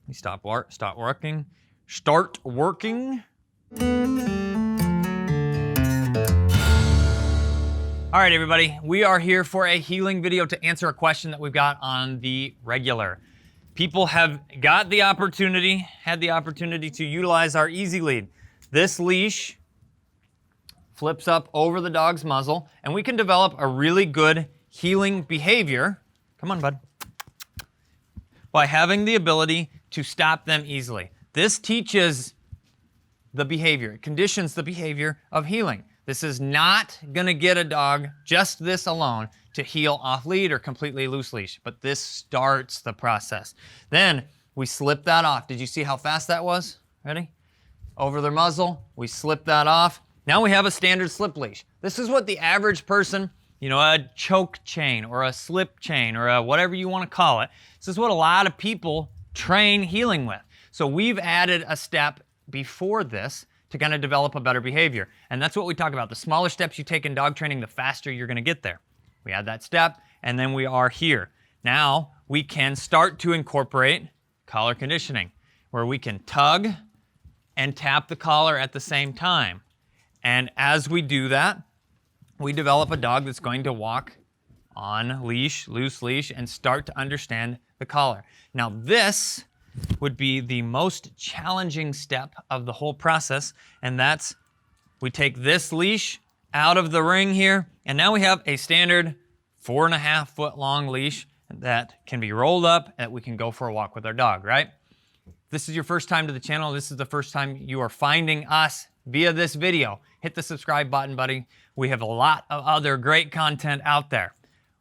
We start working. Start working. All right, everybody, we are here for a healing video to answer a question that we've got on the regular. People have had the opportunity to utilize our Easy Lead. This leash flips up over the dog's muzzle, and we can develop a really good healing behavior. Come on, bud. By having the ability to stop them easily. This teaches the behavior. It conditions the behavior of healing. This is not going to get a dog, just this alone, to heal off lead or completely loose leash, but this starts the process. Then we slip that off. Did you see how fast that was? Ready? Over their muzzle, we slip that off. Now we have a standard slip leash. This is what the average person, you know, a choke chain or a slip chain or a whatever you want to call it. This is what a lot of people train healing with. So we've added a step before this to kind of develop a better behavior. And that's what we talk about. The smaller steps you take in dog training, the faster you're going to get there. We add that step, and then we are here. Now we can start to incorporate collar conditioning, where we can tug and tap the collar at the same time. And as we do that, we develop a dog that's going to walk on leash, loose leash, and start to understand the collar. Now this would be the most challenging step of the whole process, and that's we take this leash out of the ring here, and now we have a standard 4.5 foot long leash that can be rolled up, that we can go for a walk with our dog, right? If this is your first time to the channel, this is the first time you are finding us via this video, hit the subscribe button, buddy. We have a lot of other great content out there.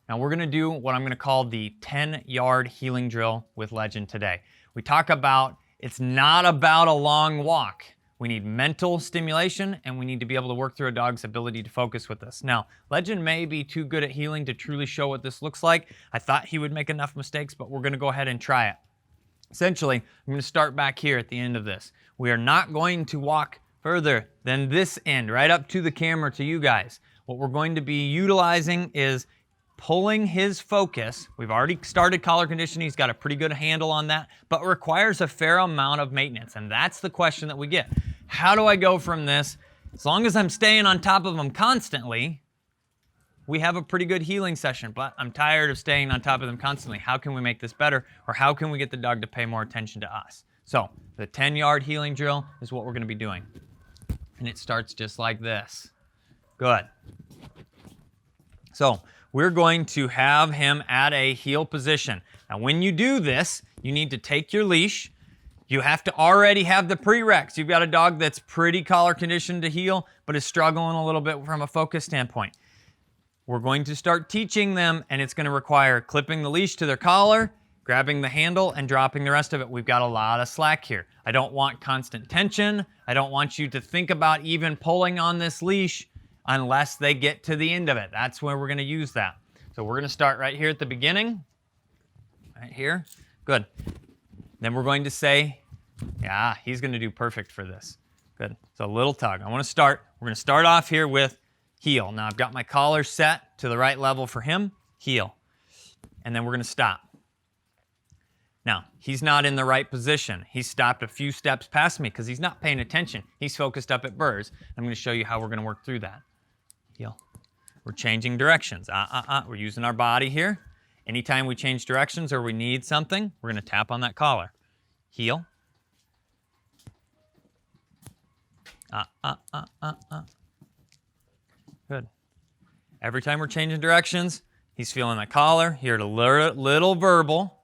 Now we're gonna do what I'm gonna call the 10-yard healing drill with Legend today. We talk about, it's not about a long walk. We need mental stimulation, and we need to be able to work through a dog's ability to focus with this. Now, Legend may be too good at healing to truly show what this looks like. I thought he would make enough mistakes, but we're gonna go ahead and try it. Essentially, I'm gonna start back here at the end of this. We are not going to walk further than this end, right up to the camera to you guys. What we're going to be utilizing is pulling his focus. We've already started collar conditioning. He's got a pretty good handle on that, but requires a fair amount of maintenance. And that's the question that we get. How do I go from this? As long as I'm staying on top of him constantly, we have a pretty good healing session, but I'm tired of staying on top of them constantly. How can we make this better? Or how can we get the dog to pay more attention to us? So the 10-yard healing drill is what we're gonna be doing. And it starts just like this. Good. So we're going to have him at a heel position. Now when you do this, you need to take your leash. You have to already have the prereqs. You've got a dog that's pretty collar conditioned to heel, but is struggling a little bit from a focus standpoint. We're going to start teaching them, and it's going to require clipping the leash to their collar, grabbing the handle, and dropping the rest of it. We've got a lot of slack here. I don't want constant tension. I don't want you to think about even pulling on this leash unless they get to the end of it. That's where we're going to use that. So we're going to start right here at the beginning. Right here. Good. Then we're going to say, yeah, he's going to do perfect for this. Good. So a little tug. We're going to start off here with heel. Now I've got my collar set to the right level for him. Heel. And then we're going to stop. Now, he's not in the right position. He's stopped a few steps past me because he's not paying attention. He's focused up at burrs. I'm going to show you how we're going to work through that. Heel. We're changing directions. We're using our body here. Anytime we change directions or we need something, we're going to tap on that collar. Heel. Good. Every time we're changing directions, he's feeling that collar. Here to little verbal.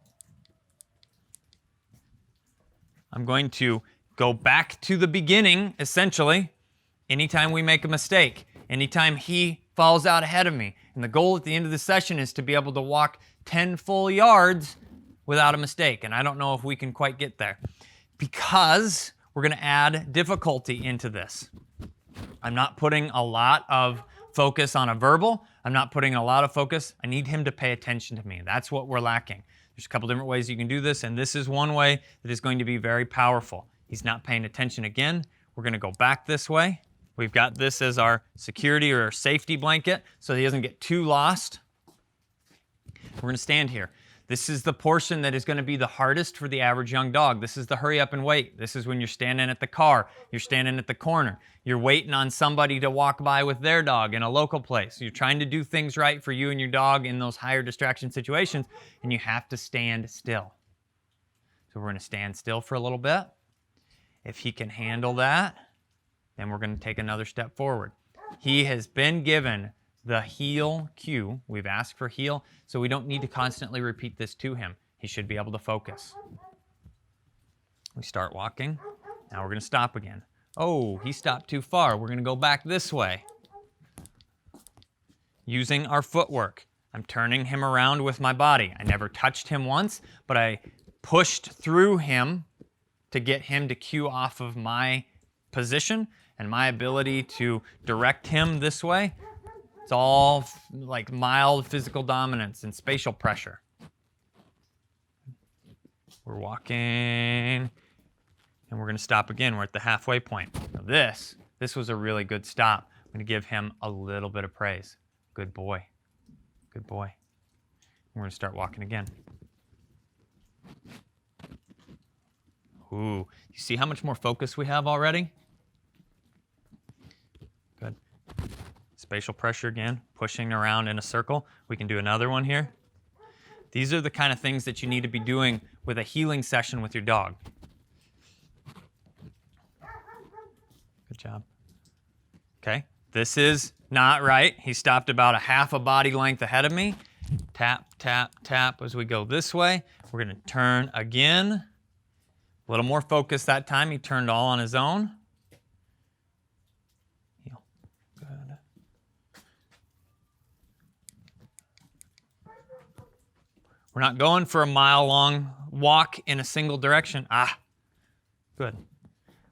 I'm going to go back to the beginning, essentially, anytime we make a mistake, anytime he falls out ahead of me. And the goal at the end of the session is to be able to walk 10 full yards without a mistake. And I don't know if we can quite get there because we're going to add difficulty into this. I'm not putting a lot of focus on a verbal. I'm not putting a lot of focus. I need him to pay attention to me. That's what we're lacking. There's a couple different ways you can do this, and this is one way that is going to be very powerful. He's not paying attention again. We're going to go back this way. We've got this as our security or our safety blanket so he doesn't get too lost. We're going to stand here. This is the portion that is going to be the hardest for the average young dog. This is the hurry up and wait. This is when you're standing at the car, you're standing at the corner, you're waiting on somebody to walk by with their dog in a local place. You're trying to do things right for you and your dog in those higher distraction situations, and you have to stand still. So we're going to stand still for a little bit. If he can handle that, then we're going to take another step forward. He has been given the heel cue. We've asked for heel, so we don't need to constantly repeat this to him. He should be able to focus. We start walking. Now we're going to stop again. Oh, he stopped too far. We're going to go back this way. Using our footwork. I'm turning him around with my body. I never touched him once, but I pushed through him to get him to cue off of my position and my ability to direct him this way. It's all like mild physical dominance and spatial pressure. We're walking, and we're going to stop again. We're at the halfway point. Now this was a really good stop. I'm going to give him a little bit of praise. Good boy. Good boy. We're going to start walking again. Ooh, you see how much more focus we have already? Good. Spatial pressure again, pushing around in a circle. We can do another one here. These are the kind of things that you need to be doing with a healing session with your dog. Good job. Okay, this is not right. He stopped about a half a body length ahead of me. Tap, tap, tap as we go this way. We're going to turn again. A little more focus that time. He turned all on his own. Heel. Good. We're not going for a mile-long walk in a single direction. Good.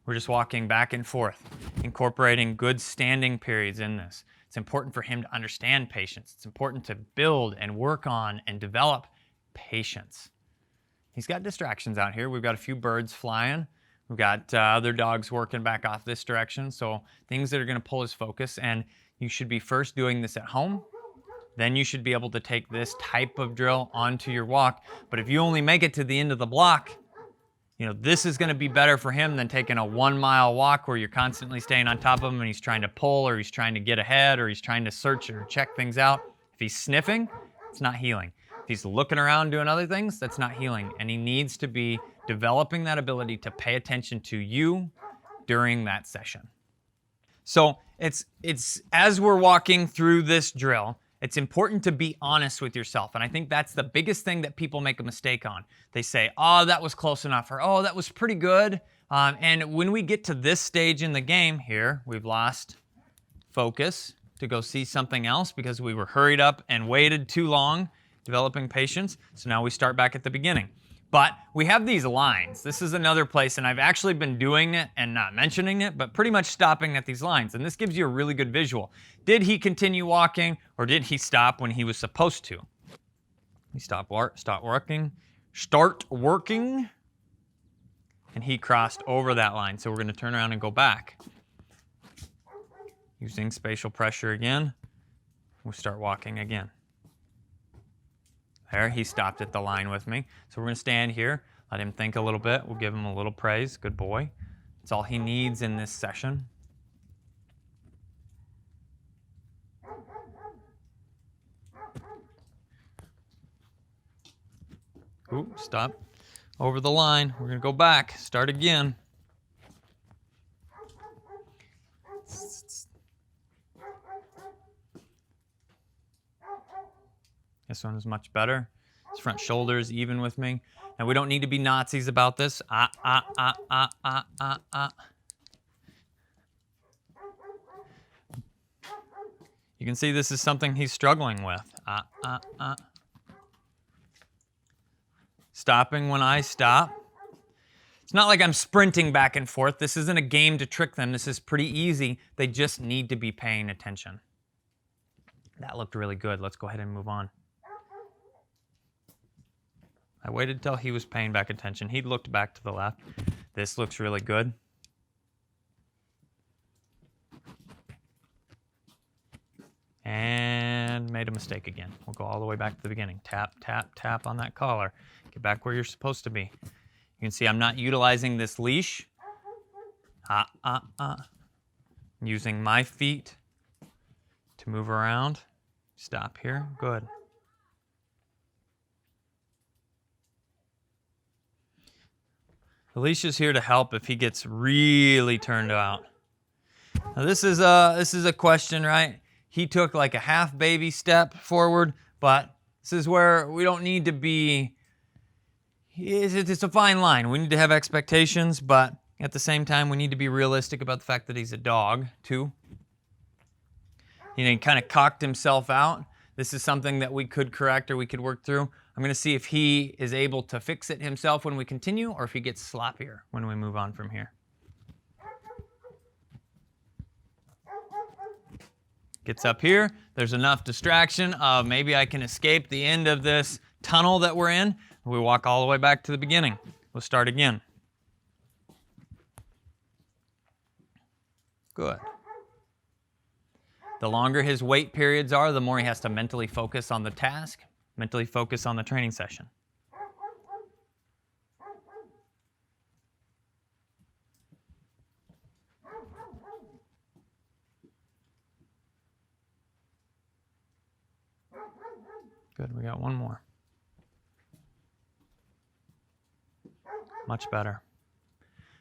We're just walking back and forth, incorporating good standing periods in this. It's important for him to understand patience. It's important to build and work on and develop patience. He's got distractions out here. We've got a few birds flying. We've got other dogs working back off this direction. So things that are going to pull his focus. And you should be first doing this at home. Then you should be able to take this type of drill onto your walk. But if you only make it to the end of the block, this is going to be better for him than taking a 1 mile walk where you're constantly staying on top of him and he's trying to pull or he's trying to get ahead or he's trying to search or check things out. If he's sniffing, it's not healing. If he's looking around doing other things, that's not healing. And he needs to be developing that ability to pay attention to you during that session. So it's as we're walking through this drill, it's important to be honest with yourself. And I think that's the biggest thing that people make a mistake on. They say, oh, that was close enough, or oh, that was pretty good. And when we get to this stage in the game here, we've lost focus to go see something else because we were hurried up and waited too long, developing patience. So now we start back at the beginning. But we have these lines. This is another place, and I've actually been doing it and not mentioning it, but pretty much stopping at these lines. And this gives you a really good visual. Did he continue walking, or did he stop when he was supposed to? He start working, and he crossed over that line. So we're going to turn around and go back. Using spatial pressure again, we'll start walking again. There, he stopped at the line with me. So we're going to stand here, let him think a little bit. We'll give him a little praise. Good boy. That's all he needs in this session. Ooh, stop. Over the line. We're going to go back. Start again. This one is much better. His front shoulder is even with me. And we don't need to be Nazis about this. You can see this is something he's struggling with. Stopping when I stop. It's not like I'm sprinting back and forth. This isn't a game to trick them. This is pretty easy. They just need to be paying attention. That looked really good. Let's go ahead and move on. I waited till he was paying back attention. He looked back to the left. This looks really good. And made a mistake again. We'll go all the way back to the beginning. Tap, tap, tap on that collar. Get back where you're supposed to be. You can see I'm not utilizing this leash. I'm using my feet to move around. Stop here. Good. The leash is here to help if he gets really turned out. Now this is a question, right? He took like a half baby step forward, but this is where we don't need to be. It's a fine line. We need to have expectations, but at the same time, we need to be realistic about the fact that he's a dog, too. He kind of cocked himself out. This is something that we could correct or we could work through. I'm going to see if he is able to fix it himself when we continue or if he gets sloppier when we move on from here. Gets up here. There's enough distraction of maybe I can escape the end of this tunnel that we're in. We walk all the way back to the beginning. We'll start again. Good. The longer his wait periods are, the more he has to mentally focus on the task, mentally focus on the training session. Good, we got one more. Much better.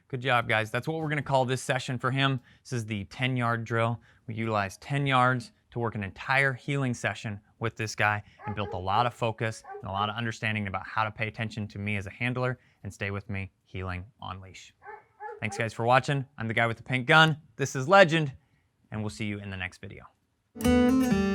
Good job, guys. That's what we're going to call this session for him. This is the 10-yard drill. We utilized 10 yards to work an entire healing session with this guy and built a lot of focus and a lot of understanding about how to pay attention to me as a handler and stay with me healing on leash. Thanks, guys, for watching. I'm the guy with the pink gun. This is Legend, and we'll see you in the next video.